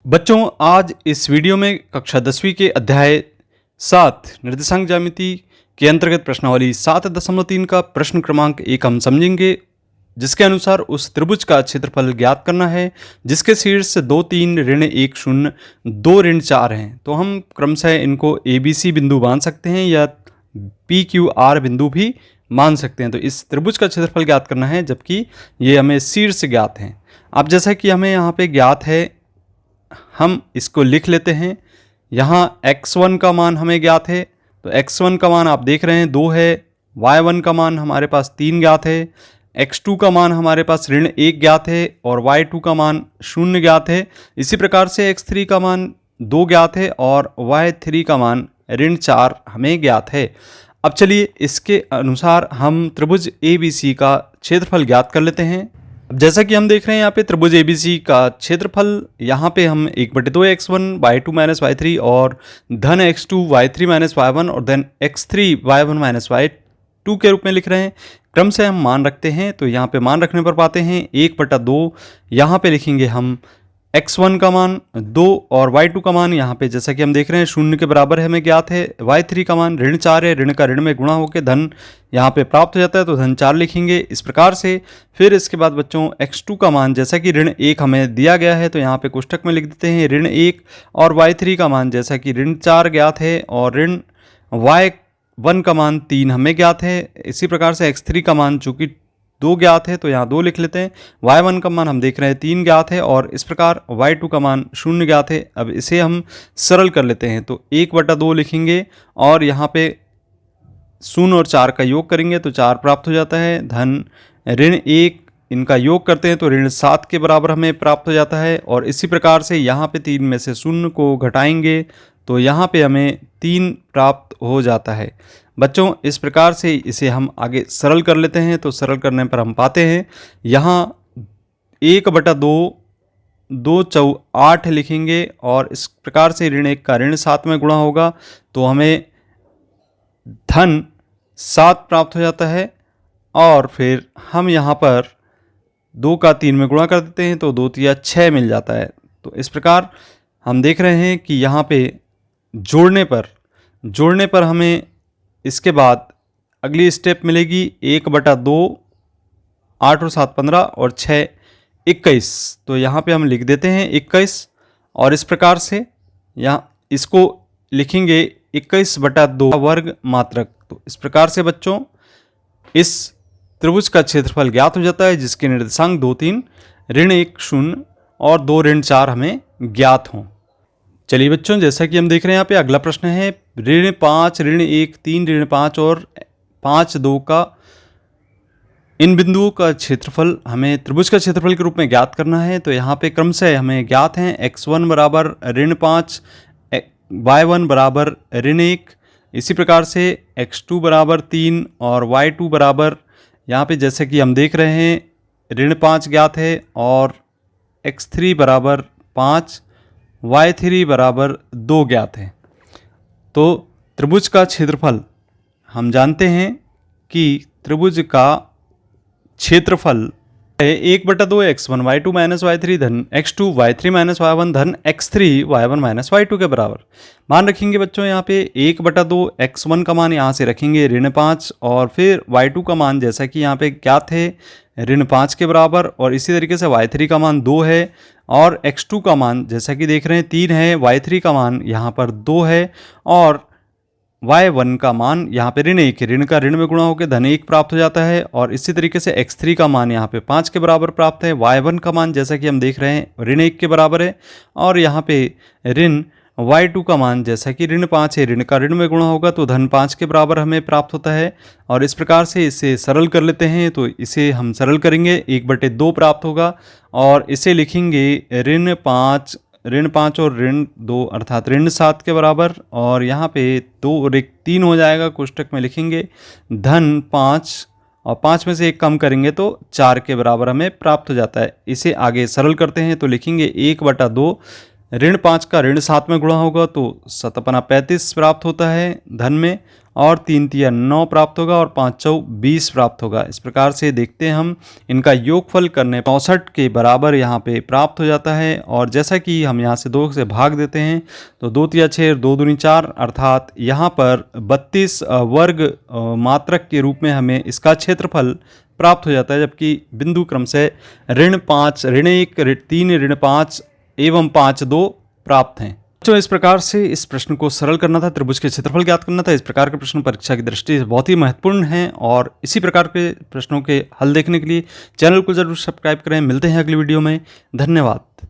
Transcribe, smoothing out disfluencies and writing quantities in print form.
बच्चों, आज इस वीडियो में कक्षा 10वीं के अध्याय 7 निर्देशांक ज्यामिति के अंतर्गत प्रश्नावली 7.3 का प्रश्न क्रमांक 1 हम समझेंगे, जिसके अनुसार उस त्रिभुज का क्षेत्रफल ज्ञात करना है जिसके शीर्ष 2 3 ऋण 1 0 2 ऋण 4 हैं। तो हम क्रमशः इनको ABC बिंदु मान सकते हैं या PQR बिंदु भी मान सकते हैं। तो इस त्रिभुज का क्षेत्रफल ज्ञात करना है, जबकि ये हमें शीर्ष ज्ञात हैं। अब जैसा कि हमें यहाँ पे ज्ञात है, हम इसको लिख लेते हैं। यहाँ x1 का मान हमें ज्ञात है, तो x1 का मान आप देख रहे हैं 2 है। y1 का मान हमारे पास 3 ज्ञात है। x2 का मान हमारे पास ऋण 1 ज्ञात है और y2 का मान 0 ज्ञात है। इसी प्रकार से x3 का मान 2 ज्ञात है और y3 का मान ऋण 4 हमें ज्ञात है। अब चलिए इसके अनुसार हम त्रिभुज ABC का क्षेत्रफल ज्ञात कर लेते हैं। अब जैसा कि हम देख रहे हैं यहाँ पे त्रिभुज ABC का क्षेत्रफल, यहाँ पे हम 1/2 x1 y2 माइनस y3 और धन x2 y3 माइनस y1 और धन x3 y1 माइनस y2 के रूप में लिख रहे हैं। क्रम से हम मान रखते हैं, तो यहाँ पे मान रखने पर पाते हैं 1/2। यहाँ पे लिखेंगे हम x1 का मान 2 और y2 का मान यहाँ पे जैसा कि हम देख रहे हैं 0 के बराबर है, हमें ज्ञात है। y3 का मान ऋण 4 है, ऋण का ऋण में गुणा होकर धन यहाँ पे प्राप्त हो जाता है, तो धन 4 लिखेंगे इस प्रकार से। फिर इसके बाद बच्चों x2 का मान जैसा कि ऋण 1 हमें दिया गया है, तो यहाँ पे कोष्टक में लिख देते हैं ऋण 1 और y3 का मान जैसा कि ऋण 4 ज्ञात है और ऋण y1 का मान 3 हमें ज्ञात है। इसी प्रकार से x3 का मान चूंकि 2 ज्ञात है, तो यहाँ 2 लिख लेते हैं। y1 का मान हम देख रहे हैं 3 ज्ञात है और इस प्रकार y2 का मान 0 ज्ञात है। अब इसे हम सरल कर लेते हैं, तो 1/2 लिखेंगे और यहाँ पे 0 और 4 का योग करेंगे तो 4 प्राप्त हो जाता है। धन ऋण 1 इनका योग करते हैं तो ऋण 7 के बराबर हमें प्राप्त हो जाता है। और इसी प्रकार से यहाँ पे 3 में से 0 को घटाएंगे तो यहाँ पे हमें 3 प्राप्त हो जाता है। बच्चों, इस प्रकार से इसे हम आगे सरल कर लेते हैं, तो सरल करने पर हम पाते हैं यहाँ 1/2 2 चौ 8 लिखेंगे और इस प्रकार से ऋण 1 का ऋण 7 में गुणा होगा तो हमें धन 7 प्राप्त हो जाता है। और फिर हम यहाँ पर 2 का 3 में गुणा कर देते हैं तो 2 तिया 6 मिल जाता है। तो इस प्रकार हम देख रहे हैं कि यहाँ पे जोड़ने पर हमें इसके बाद अगली स्टेप मिलेगी 1/2 8 और 7 15 और 6 21। तो यहाँ पे हम लिख देते हैं 21 और इस प्रकार से यहाँ इसको लिखेंगे 21/2 वर्ग मात्रक। तो इस प्रकार से बच्चों इस त्रिभुज का क्षेत्रफल ज्ञात हो जाता है, जिसके निर्देशांक 2 3 ऋण 1 0 और 2 ऋण 4 हमें ज्ञात हों। चलिए बच्चों, जैसा कि हम देख रहे हैं यहाँ पे अगला प्रश्न है ऋण 5 ऋण 1 3 ऋण 5 और 5 2 का इन बिंदुओं का क्षेत्रफल हमें त्रिभुज का क्षेत्रफल के रूप में ज्ञात करना है। तो यहाँ पे क्रम से हमें ज्ञात हैं x1 बराबर ऋण 5, y1 बराबर ऋण 1, इसी प्रकार से x2 बराबर 3 और y2 बराबर यहाँ पे जैसे कि हम देख रहे हैं ऋण 5 ज्ञात है और x3 बराबर 5, y3 बराबर 2 ज्ञात है। तो त्रिभुज का क्षेत्रफल हम जानते हैं कि त्रिभुज का क्षेत्रफल है 1/2 x1 y2 माइनस y3 धन x2 y3 माइनस y1 धन x3 y1 माइनस y2 के बराबर। मान रखेंगे बच्चों यहाँ पे 1/2 x1 का मान यहाँ से रखेंगे ऋण 5 और फिर y2 का मान जैसा कि यहाँ पे ज्ञात है ऋण 5 के बराबर और इसी तरीके से y3 का मान 2 है और x2 का मान जैसा कि देख रहे हैं 3 है, y3 का मान यहाँ पर 2 है और y1 का मान यहाँ पे ऋण 1 है, ऋण का ऋण में गुणा होकर धन 1 प्राप्त हो जाता है। और इसी तरीके से x3 का मान यहाँ पे 5 के बराबर प्राप्त है। y1 का मान जैसा कि हम देख रहे हैं ऋण 1 के बराबर है और यहाँ पे ऋण y2 का मान जैसा कि ऋण 5 है, ऋण का ऋण में गुणा होगा तो धन 5 के बराबर हमें प्राप्त होता है। और इस प्रकार से इसे सरल कर लेते हैं, तो इसे हम सरल करेंगे 1/2 प्राप्त होगा और इसे लिखेंगे ऋण 5 और ऋण 2 अर्थात ऋण 7 के बराबर और यहाँ पे 2 और 1 3 हो जाएगा, कोष्टक में लिखेंगे धन 5 और 5 में से 1 कम करेंगे तो 4 के बराबर हमें प्राप्त हो जाता है। इसे आगे सरल करते हैं तो लिखेंगे 1/2 ऋण 5 का ऋण 7 में गुणा होगा तो 7×5 35 प्राप्त होता है धन में और 3 तिया 9 प्राप्त होगा और 5 चौ 20 प्राप्त होगा। इस प्रकार से देखते हैं हम इनका योगफल करने 64 के बराबर यहाँ पे प्राप्त हो जाता है। और जैसा कि हम यहाँ से 2 से भाग देते हैं तो 2 तिया 6 2 दूनी 4 अर्थात यहाँ पर 32 वर्ग मात्रक के रूप में हमें इसका क्षेत्रफल प्राप्त हो जाता है, जबकि बिंदु क्रम से ऋण 5 ऋण 1 ऋण 3 ऋण 5 एवं 5 2 प्राप्त हैं। तो इस प्रकार से इस प्रश्न को सरल करना था, त्रिभुज के क्षेत्रफल ज्ञात करना था। इस प्रकार के प्रश्न परीक्षा की दृष्टि से बहुत ही महत्वपूर्ण हैं और इसी प्रकार के प्रश्नों के हल देखने के लिए चैनल को जरूर सब्सक्राइब करें। मिलते हैं अगली वीडियो में। धन्यवाद।